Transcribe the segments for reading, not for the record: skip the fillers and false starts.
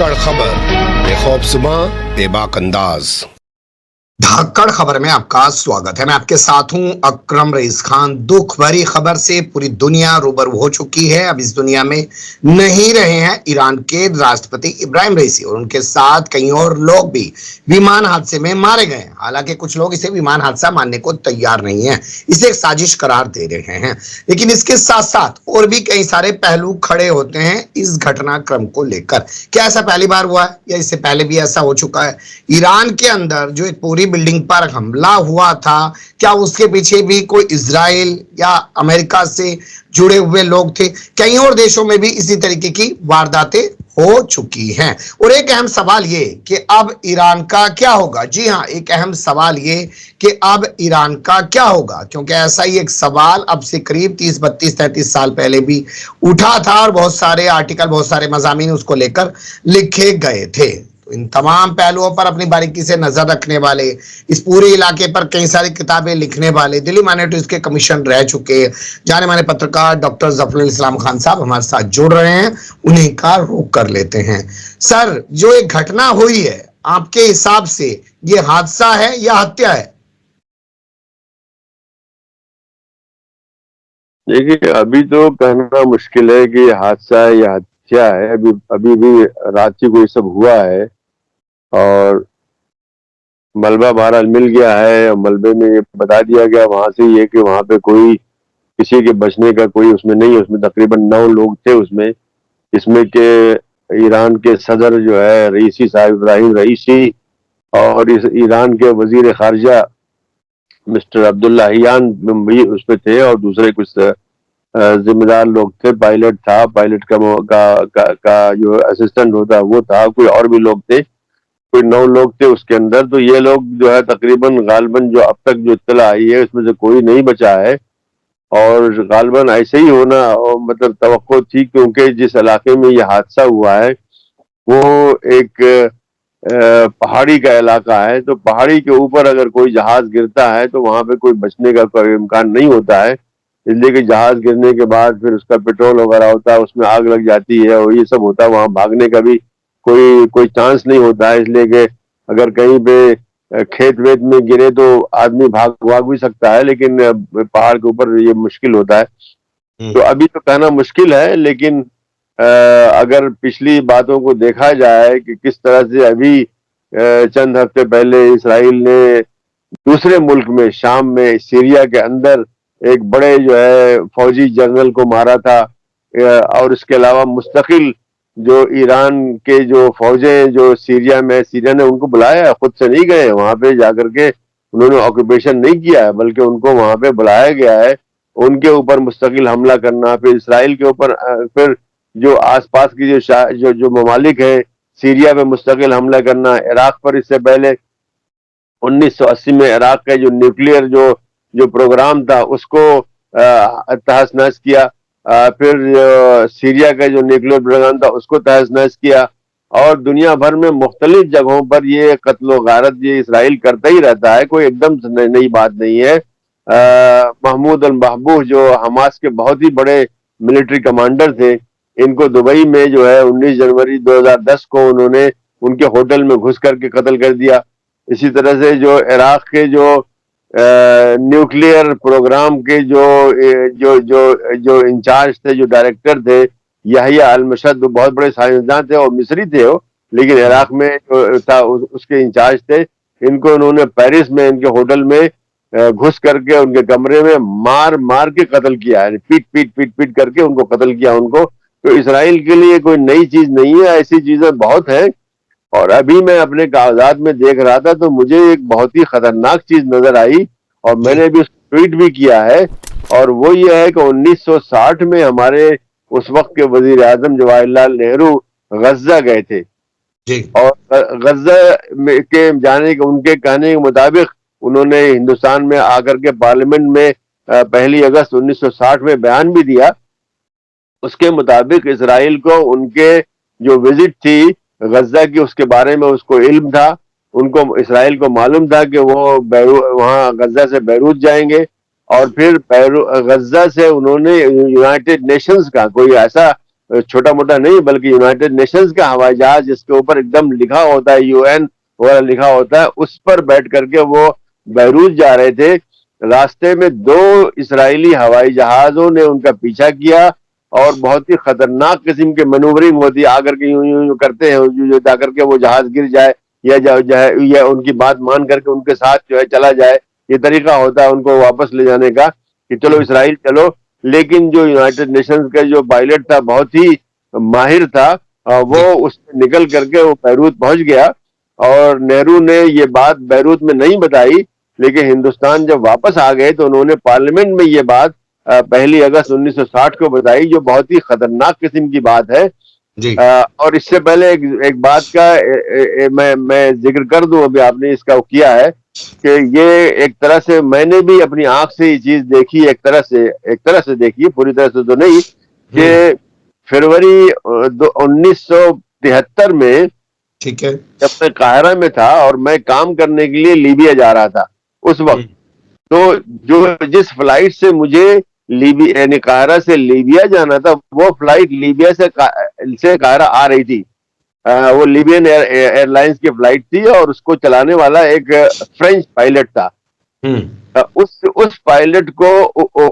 धाकड़ खबर, बेखौफज़ुबां, बेबाक अंदाज। धाकड़ खबर में आपका स्वागत है। मैं आपके साथ हूं अकरम रईस खान। दुख भरी खबर से पूरी दुनिया रूबरू हो चुकी है। अब इस दुनिया में नहीं रहे हैं ईरान के राष्ट्रपति इब्राहिम रईसी और उनके साथ कई और लोग भी विमान हादसे में मारे गए। हालांकि कुछ लोग इसे विमान हादसा मानने को तैयार नहीं है, इसे एक साजिश करार दे रहे हैं। लेकिन इसके साथ साथ और भी कई सारे पहलू खड़े होते हैं इस घटनाक्रम को लेकर। क्या ऐसा पहली बार हुआ है या इससे पहले भी ऐसा हो चुका है? ईरान के अंदर जो एक पूरी बिल्डिंग पर हमला हुआ था, क्या उसके पीछे भी कोई इजराइल या अमेरिका से जुड़े हुए लोग थे? कई और देशों में भी इसी तरीके की वारदातें हो चुकी हैं। और एक अहम सवाल ये कि अब ईरान का क्या होगा। जी हां, एक अहम सवाल ये कि अब ईरान का क्या होगा, क्योंकि ऐसा ही एक सवाल अब से करीब 30, 32, 33 साल पहले भी उठा था और बहुत सारे आर्टिकल, बहुत सारे मज़ामीन उसको लेकर लिखे गए थे। इन तमाम पहलुओं पर अपनी बारीकी से नजर रखने वाले, इस पूरे इलाके पर कई सारी किताबें लिखने वाले दिल्ली मॉनिटर्स के कमीशन रह चुके जाने माने पत्रकार डॉक्टर जफरुल इस्लाम खान साहब हमारे साथ जुड़ रहे हैं। उन्हीं का रुख कर लेते हैं। सर, जो एक घटना हुई है, आपके हिसाब से ये हादसा है या हत्या है? देखिए, अभी तो कहना मुश्किल है कि हादसा है या हत्या है। अभी अभी भी रांची को ये सब हुआ है और मलबा बहरहाल मिल गया है। मलबे में ये बता दिया गया वहां से ये कि वहां पे कोई किसी के बचने का कोई उसमें नहीं है। उसमें तकरीबन 9 लोग थे उसमें, इसमें के ईरान के सदर जो है रईसी साहब, इब्राहिम रईसी, और इस ईरान के वजीर खारजा मिस्टर अब्दुल्लाहियान भी उसमें थे और दूसरे कुछ जिम्मेदार लोग थे। पायलट था, पायलट का जो असिस्टेंट होता है वो था, कोई और भी लोग थे। कोई 9 लोग थे उसके अंदर। तो ये लोग जो है तकरीबन गालबन जो अब तक जो इत्तला आई है उसमें से कोई नहीं बचा है और गालबन ऐसे ही होना मतलब तवक्को थी, क्योंकि जिस इलाके में ये हादसा हुआ है वो एक पहाड़ी का इलाका है। तो पहाड़ी के ऊपर अगर कोई जहाज गिरता है तो वहां पे कोई बचने का कोई इम्कान नहीं होता है, इसलिए कि जहाज गिरने के बाद फिर उसका पेट्रोल वगैरह होता है, उसमें आग लग जाती है और ये सब होता है। वहां भागने का भी कोई चांस नहीं होता है, इसलिए कि अगर कहीं पे खेत वेत में गिरे तो आदमी भाग भी सकता है, लेकिन पहाड़ के ऊपर ये मुश्किल होता है। तो अभी तो कहना मुश्किल है, लेकिन अगर पिछली बातों को देखा जाए कि किस तरह से अभी चंद हफ्ते पहले इसराइल ने दूसरे मुल्क में, शाम में, सीरिया के अंदर एक बड़े जो है फौजी जनरल को मारा था, और इसके अलावा मुस्तकिल जो ईरान के जो फौजें जो सीरिया में, सीरिया ने उनको बुलाया है, खुद से नहीं गए वहां पे जाकर के, उन्होंने ऑक्यूपेशन नहीं किया है, बल्कि उनको वहां पे बुलाया गया है उनके ऊपर मुस्तकिल हमला करना। फिर इसराइल के ऊपर फिर जो आसपास की जो ममालिक है सीरिया पे मुस्तकिल हमला करना। इराक पर इससे पहले 1980 में इराक का जो न्यूक्लियर जो प्रोग्राम था उसको तहस नहस किया। फिर सीरिया का जो न्यूक्लियर प्रोग्राम था उसको तहस नहस किया। और दुनिया भर में मुख्तलिफ जगहों पर ये कत्ल गारत ये इसराइल करता ही रहता है, कोई एकदम नई बात नहीं है। महमूद अल महबूब जो हमास के बहुत ही बड़े मिलिट्री कमांडर थे, इनको दुबई में जो है 19 जनवरी 2010 को उन्होंने उनके होटल में घुस करके कत्ल कर दिया। इसी तरह से जो इराक के जो न्यूक्लियर प्रोग्राम के जो जो जो इंचार्ज थे, जो डायरेक्टर थे, याहिया अल मशद, बहुत बड़े साइंसदान थे और मिस्री थे वो, लेकिन इराक में जो था उसके इंचार्ज थे। इनको उन्होंने पेरिस में इनके होटल में घुस करके उनके कमरे में मार मार के कत्ल किया है, पीट करके उनको कत्ल किया उनको। तो इसराइल के लिए कोई नई चीज नहीं है, ऐसी चीजें बहुत है। और अभी मैं अपने कागजात में देख रहा था तो मुझे एक बहुत ही खतरनाक चीज नजर आई और मैंने भी उसको ट्वीट भी किया है, और वो ये है कि 1960 में हमारे उस वक्त के वजीर आजम जवाहरलाल नेहरू गज्जा गए थे और गज्जा के जाने के उनके कहने के मुताबिक उन्होंने हिंदुस्तान में आकर के पार्लियामेंट में 1 अगस्त 1960 में बयान भी दिया। उसके मुताबिक इसराइल को उनके जो विजिट थी गज्जा की उसके बारे में उसको इल्म था, उनको इसराइल को मालूम था कि वो वहां गज्जा से बैरूत जाएंगे और फिर गज्जा से उन्होंने यूनाइटेड नेशंस का कोई ऐसा छोटा मोटा नहीं बल्कि यूनाइटेड नेशंस का हवाई जहाज जिसके ऊपर एकदम लिखा होता है यूएन वगैरह लिखा होता है, उस पर बैठ करके वो बैरूत जा रहे थे। रास्ते में 2 इजरायली हवाई जहाजों ने उनका पीछा किया और बहुत ही खतरनाक किस्म की मैनूवरिंग होती है, आकर के यूं यूं यूं करते हैं जाकर के वो जहाज गिर जाए या उनकी बात मान करके उनके साथ जो है चला जाए। ये तरीका होता है उनको वापस ले जाने का कि चलो इसराइल चलो। लेकिन जो यूनाइटेड नेशंस का जो पायलट था बहुत ही माहिर था, वो उससे निकल करके वो बैरूत पहुंच गया। और नेहरू ने ये बात बैरूत में नहीं बताई, लेकिन हिंदुस्तान जब वापस आ गए तो उन्होंने पार्लियामेंट में ये बात 1 अगस्त 1960 को बताई, जो बहुत ही खतरनाक किस्म की बात है। जी। और इससे पहले एक बात का मैं जिक्र कर दूं, अभी आपने इसका किया है कि ये एक तरह से मैंने भी अपनी आंख से ये चीज देखी, एक तरह से देखी, पूरी तरह से तो नहीं, कि फरवरी 1973 में ठीक है। जब मैं काहिरा में था और मैं काम करने के लिए लीबिया जा रहा था उस वक्त, तो जो जिस फ्लाइट से मुझे लीबिया यानी काहिरा से लीबिया जाना था, वो फ्लाइट लीबिया से काहिरा आ रही थी। वो लीबियन एयरलाइंस की फ्लाइट थी और उसको चलाने वाला एक फ्रेंच पायलट था। उस पायलट को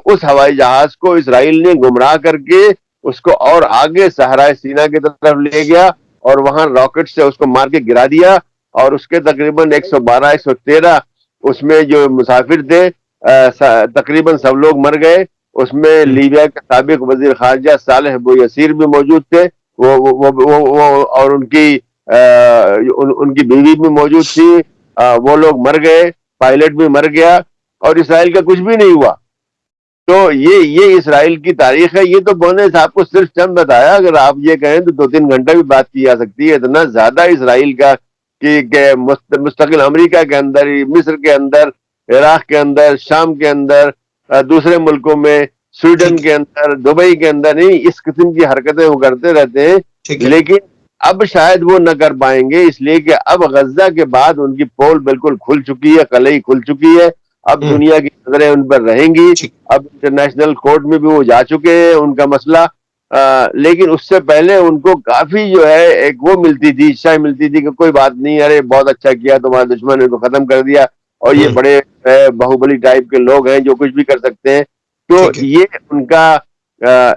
उस हवाई जहाज को इसराइल ने गुमराह करके उसको और आगे सहराए सीना की तरफ ले गया और वहां रॉकेट से उसको मार के गिरा दिया। और उसके तकरीबन 112-113 उसमें जो मुसाफिर थे तकरीबन सब लोग मर गए। उसमें लीबिया के साबिक वजीर खारजा सालेह अबू यसीर भी मौजूद थे, वो और उनकी बीवी भी मौजूद थी। वो लोग मर गए, पायलट भी मर गया और इसराइल का कुछ भी नहीं हुआ। तो ये इसराइल की तारीख है। ये तो मैंने आपको सिर्फ चंद बताया, अगर आप ये कहें तो 2-3 घंटा भी बात की जा सकती है। इतना ज्यादा इसराइल का कि मुस्तकिल अमेरिका के अंदर, मिस्र के अंदर, इराक के अंदर, शाम के अंदर, दूसरे मुल्कों में, स्वीडन के अंदर, दुबई के अंदर, नहीं इस किस्म की हरकतें वो करते रहते हैं। लेकिन अब शायद वो न कर पाएंगे, इसलिए कि अब गजा के बाद उनकी पोल बिल्कुल खुल चुकी है, कलई खुल चुकी है। अब दुनिया की नजरें उन पर रहेंगी। अब इंटरनेशनल कोर्ट में भी वो जा चुके हैं, उनका मसला। लेकिन उससे पहले उनको काफी जो है एक वो मिलती थी, इच्छा मिलती थी कि कोई बात नहीं, अरे बहुत अच्छा किया, तुम्हारे दुश्मन को खत्म कर दिया और ये बड़े बाहुबली टाइप के लोग हैं जो कुछ भी कर सकते हैं। तो ये उनका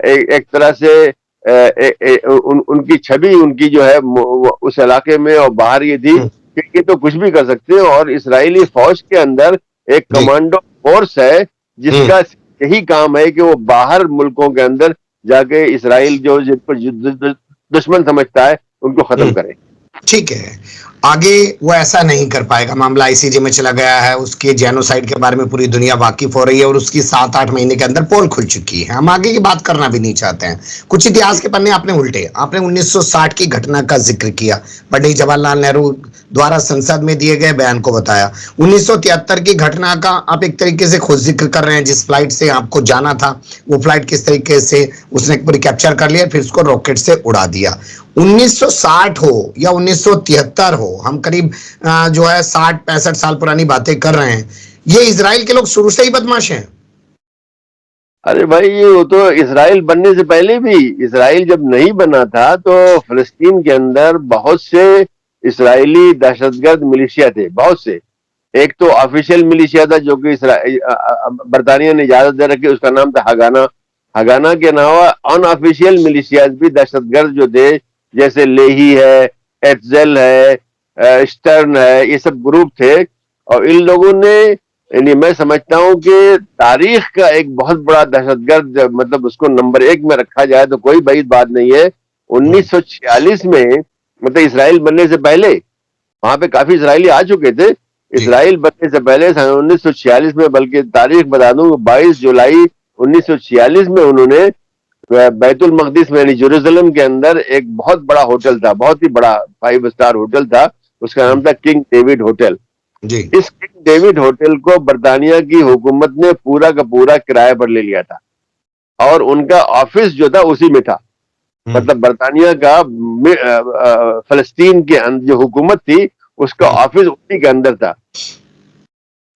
एक तरह से उनकी छवि, उनकी जो है उस इलाके में और बाहर ये थी कि ये तो कुछ भी कर सकते हैं। और इसराइली फौज के अंदर एक कमांडो फोर्स है जिसका यही काम है कि वो बाहर मुल्कों के अंदर जाके इसराइल जो जिनको दुश्मन समझता है उनको खत्म करे। ठीक है, आगे वो ऐसा नहीं कर पाएगा। मामला आईसीजे में चला गया है, उसके जेनोसाइड के बारे में पूरी दुनिया वाकिफ हो रही है और उसकी 7-8 महीने के अंदर पोल खुल चुकी है। हम आगे की बात करना भी नहीं चाहते हैं। कुछ इतिहास के पन्ने आपने उल्टे। आपने 1960 की घटना का जिक्र किया, पंडित जवाहरलाल नेहरू द्वारा संसद में दिए गए बयान को बताया। 1973 की घटना का आप एक तरीके से खुद जिक्र कर रहे हैं, जिस फ्लाइट से आपको जाना था वो फ्लाइट किस तरीके से उसने पूरी कैप्चर कर लिया, फिर उसको रॉकेट से उड़ा दिया। 1960 हो या 1973 हो, हम करीब जो है 60-65 साल पुरानी बातें कर रहे हैं। ये इजराइल के लोग शुरू से ही बदमाश हैं। अरे भाई, ये वो तो इसराइल बनने से पहले भी, इसराइल जब नहीं बना था तो फिलिस्तीन के अंदर बहुत से इसराइली दहशतगर्द मिलिशिया थे, बहुत से। एक तो ऑफिशियल मिलिशिया था जो कि बरतानिया ने इजाजत दे रखी, उसका नाम था हगाना। हगाना के अलावा अनऑफिशियल मिलिशियाज भी दहशतगर्द जो थे, जैसे लेही है, एटजेल है, स्टर्न है, ये सब ग्रुप थे। और इन लोगों ने, यानी मैं समझता हूं कि तारीख का एक बहुत बड़ा दहशतगर्द, मतलब उसको नंबर 1 में रखा जाए तो कोई बड़ी बात नहीं है। 1946 में, मतलब इसराइल बनने से पहले, वहां पे काफी इसराइली आ चुके थे। इसराइल बनने से पहले सन 1946 में, बल्कि तारीख बता दूं, 22 जुलाई 1946 में उन्होंने बैतुल मकदिस में यानी जेरूसलम के अंदर एक बहुत बड़ा होटल था, बहुत ही बड़ा 5 स्टार होटल था, उसका नाम था किंग डेविड होटल। इस किंग डेविड होटल को बरतानिया की हुकूमत ने पूरा का पूरा किराए पर ले लिया था और उनका ऑफिस जो था उसी में था। मतलब बरतानिया का फलस्तीन के जो हुकूमत थी उसका ऑफिस उसी के अंदर था।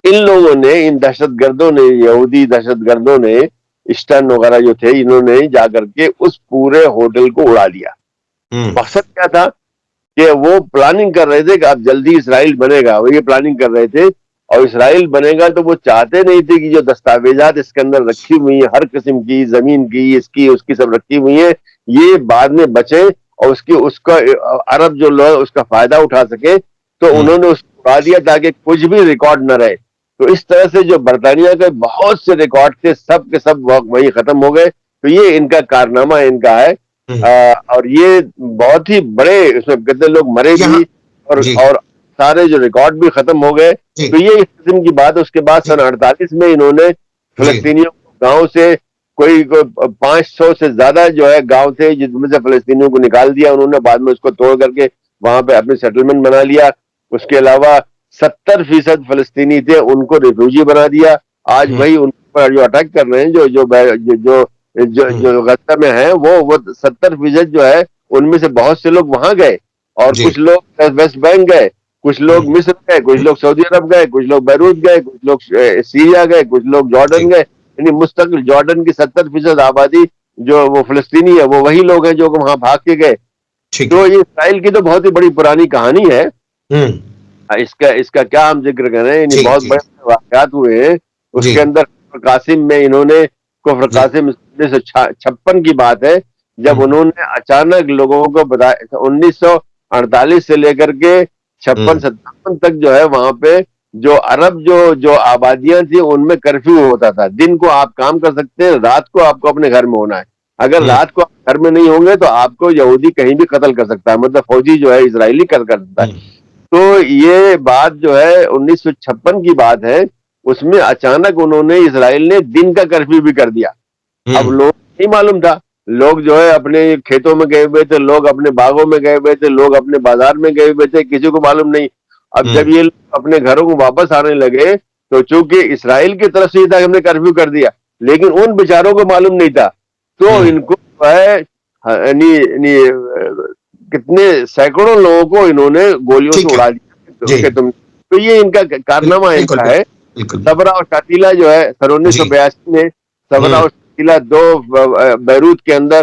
इन लोगों ने, इन दहशतगर्दों ने, यहूदी दहशतगर्दों ने स्टन वगैरह जो थे, इन्होंने जा करके उस पूरे होटल को उड़ा दिया। मकसद क्या था कि वो प्लानिंग कर रहे थे कि अब जल्दी इसराइल बनेगा, वो ये प्लानिंग कर रहे थे। और इसराइल बनेगा तो वो चाहते नहीं थे कि जो दस्तावेजात इसके अंदर रखी हुई है, हर किस्म की, जमीन की, इसकी उसकी सब रखी हुई है, ये बाद में बचे और उसका अरब जो लोग उसका फायदा उठा सके। तो उन्होंने उसको उड़ा दिया ताकि कुछ भी रिकॉर्ड न रहे। तो इस तरह से जो बर्तानिया के बहुत से रिकॉर्ड थे, सब के सब वही खत्म हो गए। तो ये इनका कारनामा इनका है। और ये बहुत ही बड़े, इसमें कितने लोग मरे भी और सारे जो रिकॉर्ड भी खत्म हो गए। तो ये इस किस्म की बात है। उसके बाद सन 48 में इन्होंने फलस्तीनियों को गांव से कोई 500 से ज्यादा जो है गांव थे, जिसमें से फलस्तीनियों को निकाल दिया उन्होंने। बाद में उसको तोड़ करके वहां पे अपने सेटलमेंट बना लिया। उसके अलावा 70% फलस्तीनी थे, उनको रिफ्यूजी बना दिया। आज वही उन पर जो अटैक कर रहे हैं, जो जो जो जो जो, जो गजा में है, वो 70% जो है उनमें से बहुत से लोग वहां गए और कुछ लोग वेस्ट बैंक गए, कुछ लोग मिस्र गए, कुछ लोग सऊदी अरब गए, कुछ लोग बैरूत गए, कुछ लोग सीरिया गए, कुछ लोग जॉर्डन गए। यानी मुस्तकिल जॉर्डन की 70% आबादी जो वो फलस्तीनी है, वो वही लोग हैं जो वहां भाग के गए। तो ये इसराइल की तो बहुत ही बड़ी पुरानी कहानी है। इसका इसका क्या हम जिक्र करें, बहुत बड़े वाकयात हुए हैं उसके अंदर। कासिम में इन्होंने, कुफ्र कासिम 1956 की बात है, जब उन्होंने अचानक लोगों को बताया। 1948 से लेकर के 56-57 तक जो है वहां पे जो अरब जो आबादियां थी, उनमें कर्फ्यू होता था। दिन को आप काम कर सकते हैं, रात को आपको अपने घर में होना है। अगर रात को आप घर में नहीं होंगे तो आपको यहूदी कहीं भी कत्ल कर सकता है, मतलब फौजी जो है इजरायली कर सकता है। तो ये बात जो है 1956 की बात है। उसमें अचानक उन्होंने, इजराइल ने दिन का कर्फ्यू भी कर दिया। अब लोग नहीं मालूम था, लोग जो है अपने खेतों में गए हुए थे, लोग अपने बागों में गए हुए थे, लोग अपने बाजार में गए हुए थे, किसी को मालूम नहीं। अब जब ये लोग अपने घरों को वापस आने लगे तो चूंकि इसराइल की तरफ से था, हमने कर्फ्यू कर दिया, लेकिन उन बेचारों को मालूम नहीं था। तो इनको है कितने सैकड़ों लोगों को इन्होंने गोलियों से उड़ा दिया। तो ये इनका कारनामा इनका है। सबरा और शातिला जो है सन 1982 में, सबरा और शातिला दो बैरूत के अंदर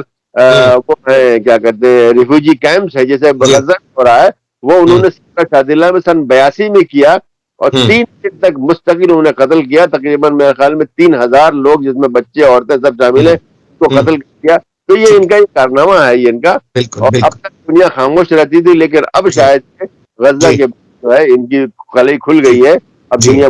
वो है, क्या कहते हैं, रिफ्यूजी कैंप्स है, जैसे गजा हो रहा है, वो उन्होंने सबरा शातिला में सन 82 में किया और 3 दिन तक मुस्तकिल उन्होंने कत्ल किया। तकरीबन मेरे ख्याल में 3000 लोग, जिसमें बच्चे औरतें सब शामिल है, तो कत्ल किया। तो ये इनका ये कारनामा है, ये इनका। और अब तक दुनिया खामोश रहती थी, लेकिन अब शायद गजा के जो है इनकी कलई खुल गई है। अब दुनिया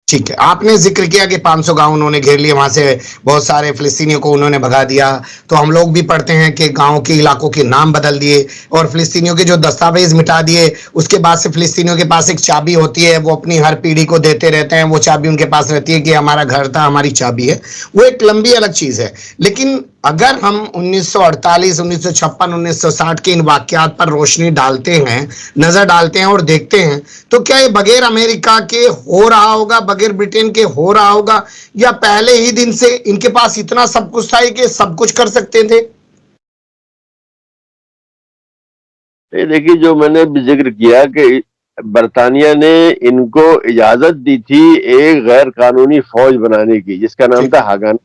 ठीक है। आपने जिक्र किया कि 500 गांव उन्होंने घेर लिए, वहां से बहुत सारे फिलिस्तीनियों को उन्होंने भगा दिया। तो हम लोग भी पढ़ते हैं कि गांव के इलाकों के नाम बदल दिए और फिलिस्तीनियों के जो दस्तावेज मिटा दिए। उसके बाद से फिलिस्तीनियों के पास एक चाबी होती है, वो अपनी हर पीढ़ी को देते रहते हैं। वो चाबी उनके पास रहती है कि हमारा घर था, हमारी चाबी है। वो एक लंबी अलग चीज है। लेकिन अगर हम 1948, 1956, 1960 के इन वाकयात पर रोशनी डालते हैं, नजर डालते हैं और देखते हैं, तो क्या ये बगैर अमेरिका के हो रहा होगा, बगैर ब्रिटेन के हो रहा होगा, या पहले ही दिन से इनके पास इतना सब कुछ था कि सब कुछ कर सकते थे? देखिए, जो मैंने जिक्र किया कि बरतानिया ने इनको इजाजत दी थी एक गैर कानूनी फौज बनाने की, जिसका नाम था हागाना।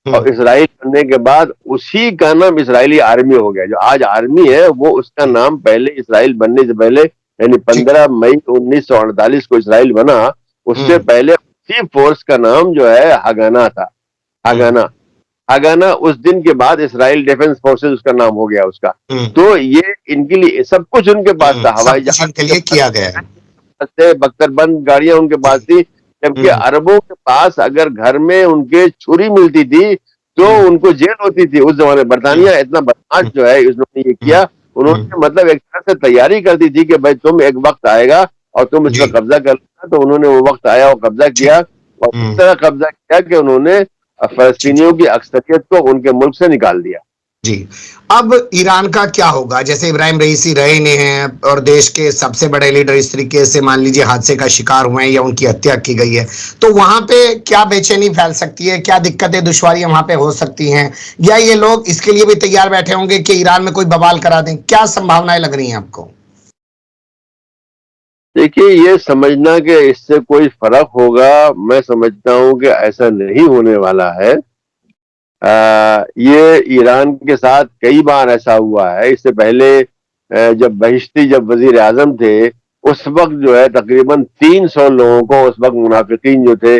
और इसराइल बनने के बाद उसी का नाम इसराइली आर्मी हो गया। जो आज आर्मी है, वो उसका नाम पहले इसराइल बनने से पहले, यानी 15 मई 1948 को इसराइल बना, उससे पहले उसी फोर्स का नाम जो है हागाना था। हागाना हागाना उस दिन के बाद इसराइल डिफेंस फोर्सेस उसका नाम हो गया उसका। तो ये इनके लिए सब कुछ उनके पास था। हवाई जहाज के लिए किया गया है, बख्तरबंद गाड़ियां उनके पास थी। जबकि अरबों के पास अगर घर में उनके छुरी मिलती थी तो उनको जेल होती थी उस जमाने। बरतानिया इतना बदमाश जो है, उसने ये किया, उन्होंने मतलब एक तरह से तैयारी कर दी थी कि भाई तुम एक वक्त आएगा और तुम इस पर कब्जा कर लेना। तो उन्होंने वो वक्त आया और कब्जा किया, और इस तरह कब्जा किया कि उन्होंने फलस्तीनियों की अक्सरियत को उनके मुल्क से निकाल दिया। जी। अब ईरान का क्या होगा? जैसे इब्राहिम रईसी रहे नहीं हैं और देश के सबसे बड़े लीडर इस तरीके से मान लीजिए हादसे का शिकार हुए हैं या उनकी हत्या की गई है, तो वहां पे क्या बेचैनी फैल सकती है? क्या दिक्कतें, दुश्वारियां वहां पे हो सकती हैं? या ये लोग इसके लिए भी तैयार बैठे होंगे कि ईरान में कोई बवाल करा दें? क्या संभावनाएं लग रही हैं आपको? देखिए, ये समझना कि इससे कोई फर्क होगा, मैं समझता हूं कि ऐसा नहीं होने वाला है। ये ईरान के साथ कई बार ऐसा हुआ है। इससे पहले जब बहिश्ती जब वजीर आजम थे, उस वक्त जो है तकरीबन 300 लोगों को, उस वक्त मुनाफिकीन जो थे,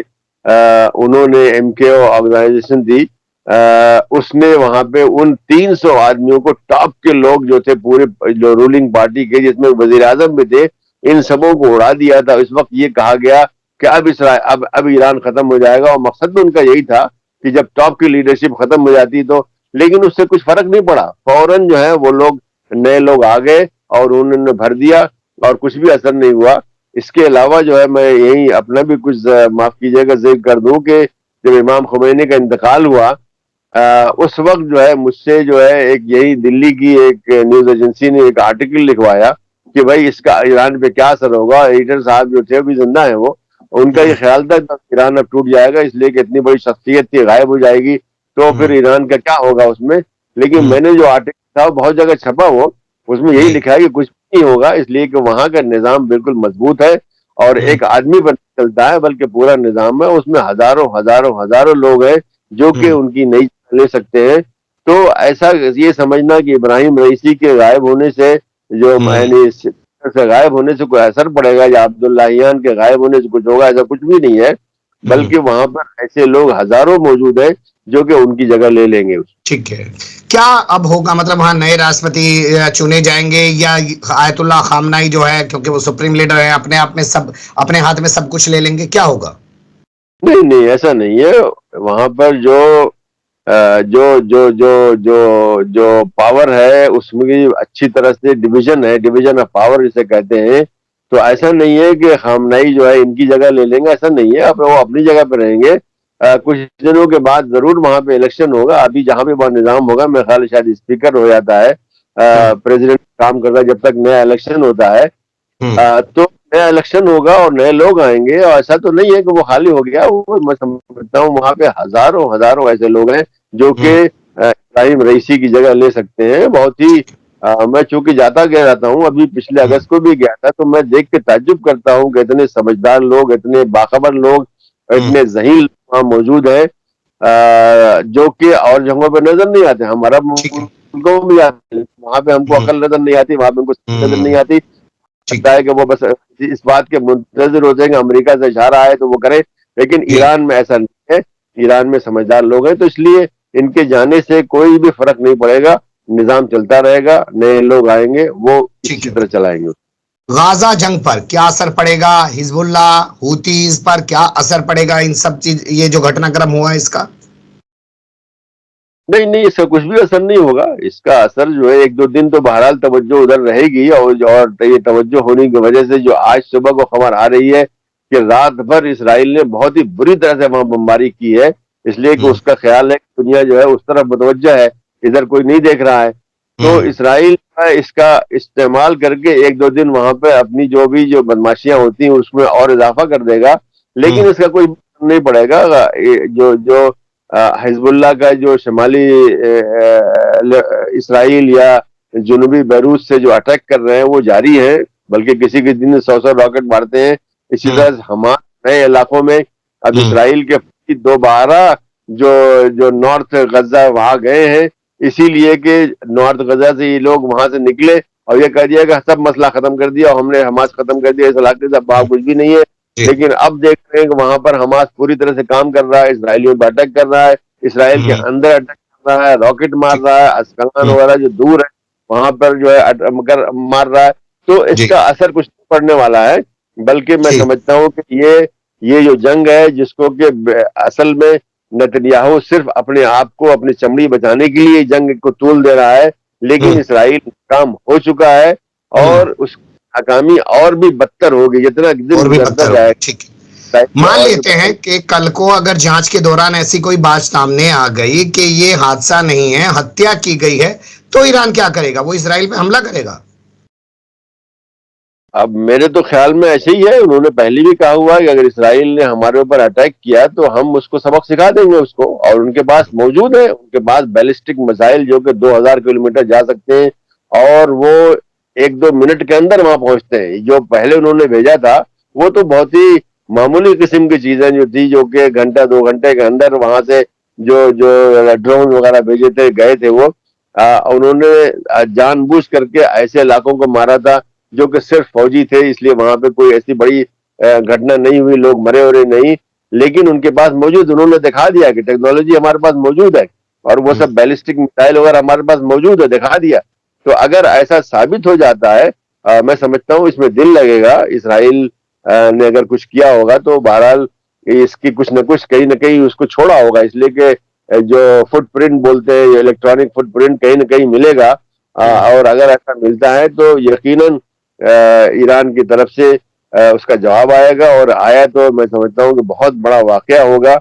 उन्होंने MKO ऑर्गेनाइजेशन दी, उसने वहां पे उन 300 आदमियों को, टॉप के लोग जो थे पूरे जो रूलिंग पार्टी के, जिसमें वजीर आजम भी थे, इन सबों को उड़ा दिया था। इस वक्त ये कहा गया कि अब ईरान खत्म हो जाएगा, और मकसद भी उनका यही था कि जब टॉप की लीडरशिप खत्म हो जाती तो, लेकिन उससे कुछ फर्क नहीं पड़ा। फौरन जो है वो लोग, नए लोग आ गए और उन्होंने भर दिया और कुछ भी असर नहीं हुआ। इसके अलावा जो है, मैं यही अपना भी कुछ माफ कीजिएगा जिक्र कर दूं कि जब इमाम खुमैनी का इंतकाल हुआ, उस वक्त जो है मुझसे जो है एक यही दिल्ली की एक न्यूज एजेंसी ने एक आर्टिकल लिखवाया कि भाई इसका ईरान पे क्या असर होगा। एडिटर साहब जो थे, अभी जिंदा है वो, उनका ये ख्याल था कि ईरान अब टूट जाएगा, इसलिए कि इतनी बड़ी शख्सियत थी, गायब हो जाएगी, तो फिर ईरान का क्या होगा उसमें। लेकिन मैंने जो आर्टिकल था, बहुत जगह छपा वो, उसमें यही लिखा है कि कुछ नहीं होगा, इसलिए कि वहां का निजाम बिल्कुल मजबूत है और एक आदमी पर चलता है, बल्कि पूरा निजाम है, उसमें हजारों हजारों हजारों लोग हैं जो कि उनकी नई ले सकते हैं। तो ऐसा ये समझना कि इब्राहिम रईसी के गायब होने से, जो यानी से गायब होने से कोई असर पड़ेगा, या अब्दुल्लाहियान के गायब होने से कुछ होगा, ऐसा कुछ भी नहीं है। बल्कि वहां पर ऐसे लोग हजारों मौजूद हैं जो कि उनकी जगह ले लेंगे। ठीक है। क्या अब होगा, मतलब वहां नए राष्ट्रपति चुने जाएंगे, या आयतुल्लाह खामनाई जो है, क्योंकि वो सुप्रीम लीडर है, अपने आप में सब, अपने हाथ में सब कुछ ले लेंगे, क्या होगा? नहीं नहीं, ऐसा नहीं है। वहां पर जो जो जो जो जो जो पावर है, उसमें अच्छी तरह से डिवीजन है, डिवीजन ऑफ पावर जिसे कहते हैं। तो ऐसा नहीं है कि खामनाई जो है इनकी जगह ले लेंगे, ऐसा नहीं है। अब वो अपनी जगह पे रहेंगे। कुछ दिनों के बाद जरूर वहां पे इलेक्शन होगा। अभी जहां पे वह निजाम होगा, मेरे ख्याल शायद स्पीकर हो जाता है, प्रेसिडेंट काम करता है जब तक नया इलेक्शन होता है। तो नया इलेक्शन होगा और नए लोग आएंगे, और ऐसा तो नहीं है कि वो खाली हो गया। वो मैं समझता हूँ वहां पे हजारों हजारों ऐसे लोग हैं जो कि इब्राहिम रईसी की जगह ले सकते हैं। बहुत ही मैं चूंकि जाता गया रहता हूँ, अभी पिछले अगस्त को भी गया था, तो मैं देख के ताज्जुब करता हूँ कि इतने समझदार लोग, इतने बाखबर लोग, इतने ज़हीन लोग वहाँ मौजूद हैं, जो कि और जगहों पे नजर नहीं आते। हम अरब मुल्कों में जाते हैं, वहां पे हमको अकल नजर नहीं आती, वहां पे हमको नजर नहीं आती। लगता है कि वो बस इस बात के मुंतजिर होते हैं कि अमेरिका से इशारा आए तो वो करे। लेकिन ईरान में ऐसा नहीं है। ईरान में समझदार लोग हैं, तो इसलिए इनके जाने से कोई भी फर्क नहीं पड़ेगा। निजाम चलता रहेगा, नए लोग आएंगे, वो इसी तरह चलाएंगे। गाजा जंग पर क्या असर पड़ेगा? हिजबुल्लाह, हूतीज पर क्या असर पड़ेगा? इन सब चीज, ये जो घटनाक्रम हुआ है इसका? नहीं नहीं, इसका कुछ भी असर नहीं होगा। इसका असर जो है, एक दो दिन तो बहरहाल तवज्जो उधर रहेगी, और ये तवज्जो होने की वजह से जो आज सुबह को खबर आ रही है कि रात भर इसराइल ने बहुत ही बुरी तरह से वहां बमबारी की है, इसलिए कि उसका ख्याल है कि दुनिया जो है उस तरफ मुतवज्जा है, इधर कोई नहीं देख रहा है। तो इसराइल इसका इस्तेमाल करके एक दो दिन वहां पे अपनी जो बदमाशियां होती हैं उसमें और इजाफा कर देगा, लेकिन इसका कोई नहीं पड़ेगा। जो जो हिजबुल्लाह का जो शिमाली इसराइल या जुनूबी बैरूत से जो अटैक कर रहे हैं वो जारी है, बल्कि किसी के दिन 100 रॉकेट मारते हैं। इसी तरह हमारे नए इलाकों में अब इसराइल के दोबारा जो जो नॉर्थ गजा वहां गए हैं, इसीलिए कि नॉर्थ गजा से ये लोग वहां से निकले और ये कह दिया कि सब मसला खत्म कर दिया और हमने हमास खत्म कर दिया, इस इलाके से अब कुछ भी नहीं है। लेकिन अब देख रहे हैं कि वहां पर हमास पूरी तरह से काम कर रहा है, इसराइलियों पर अटैक कर रहा है, इसराइल के अंदर अटैक कर रहा है, रॉकेट मार रहा है, अस्कलान वगैरह जो दूर है वहां पर जो है मार रहा है। तो इसका असर कुछ नहीं पड़ने वाला है, बल्कि मैं समझता हूँ कि ये जो जंग है, जिसको कि असल में नेतन्याहू सिर्फ अपने आप को, अपनी चमड़ी बचाने के लिए जंग को तूल दे रहा है, लेकिन इसराइल काम हो चुका है और उस नाकामी और भी बदतर होगी जितना दिन गुजरता जाए। ठीक है, मान लेते हैं कि कल को अगर जांच के दौरान ऐसी कोई बात सामने आ गई कि ये हादसा नहीं है, हत्या की गई है, तो ईरान क्या करेगा? वो इसराइल पे हमला करेगा? अब मेरे तो ख्याल में ऐसे ही है। उन्होंने पहले भी कहा हुआ है कि अगर इसराइल ने हमारे ऊपर अटैक किया तो हम उसको सबक सिखा देंगे उसको, और उनके पास मौजूद है, उनके पास बैलिस्टिक मिसाइल जो कि 2000 किलोमीटर जा सकते हैं और वो एक दो मिनट के अंदर वहां पहुंचते हैं। जो पहले उन्होंने भेजा था वो तो बहुत ही मामूली किस्म की चीजें जो थी, जो कि घंटा दो घंटे के अंदर वहां से जो जो ड्रोन वगैरह भेजे थे, गए थे वो, उन्होंने जानबूझ करके ऐसे इलाकों को मारा था जो कि सिर्फ फौजी थे, इसलिए वहां पे कोई ऐसी बड़ी घटना नहीं हुई, लोग मरे वरे नहीं। लेकिन उनके पास मौजूद, उन्होंने दिखा दिया कि टेक्नोलॉजी हमारे पास मौजूद है और वो सब बैलिस्टिक मिसाइल वगैरह हमारे पास मौजूद है, दिखा दिया। तो अगर ऐसा साबित हो जाता है, मैं समझता हूँ इसमें दिल लगेगा। इसराइल ने अगर कुछ किया होगा तो बहरहाल इसकी कुछ न कहीं उसको छोड़ा होगा, इसलिए कि जो फुटप्रिंट बोलते हैं, इलेक्ट्रॉनिक फुटप्रिंट कहीं न कहीं मिलेगा। और अगर ऐसा मिलता है तो यकीनन ईरान की तरफ से उसका जवाब आएगा, और आया तो मैं समझता हूँ कि बहुत बड़ा वाकया होगा।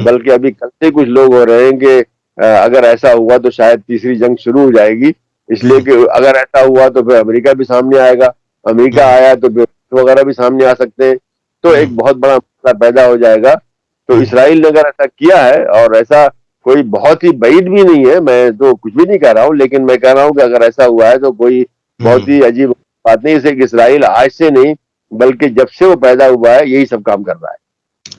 बल्कि अभी कल से कुछ लोग हो रहे हैं कि अगर ऐसा हुआ तो शायद तीसरी जंग शुरू हो जाएगी, इसलिए कि अगर ऐसा हुआ तो फिर अमेरिका भी सामने आएगा, अमेरिका आया तो फिर वगैरह भी सामने आ सकते हैं, तो एक बहुत बड़ा मसला पैदा हो जाएगा। तो इसराइल ने अगर ऐसा किया है, और ऐसा कोई बहुत ही बैद भी नहीं है, मैं तो कुछ भी नहीं कह रहा हूँ, लेकिन मैं कह रहा हूँ कि अगर ऐसा हुआ है तो कोई बहुत ही अजीब बात नहीं। इसे इसराइल आज से नहीं बल्कि जब से वो पैदा हुआ है यही सब काम कर रहा है।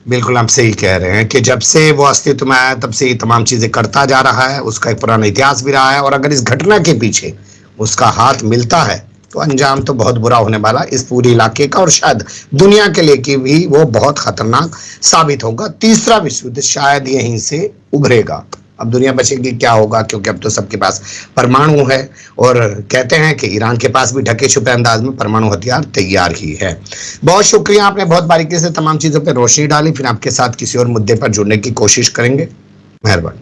बिल्कुल आप सही कह रहे हैं कि जब से वो अस्तित्व में आया तब से ये तमाम चीजें करता जा रहा है, उसका एक पुराना इतिहास भी रहा है, और अगर इस घटना के पीछे उसका हाथ मिलता है तो अंजाम तो बहुत बुरा होने वाला इस पूरे इलाके का, और शायद दुनिया के लिए कि भी वो बहुत खतरनाक साबित होगा। तीसरा विश्व युद्ध शायद यहीं से उभरेगा। अब दुनिया बचेगी क्या होगा, क्योंकि अब तो सबके पास परमाणु है, और कहते हैं कि ईरान के पास भी ढके छुपे अंदाज में परमाणु हथियार तैयार ही है। बहुत शुक्रिया, आपने बहुत बारीकी से तमाम चीजों पर रोशनी डाली। फिर आपके साथ किसी और मुद्दे पर जुड़ने की कोशिश करेंगे। मेहरबानी।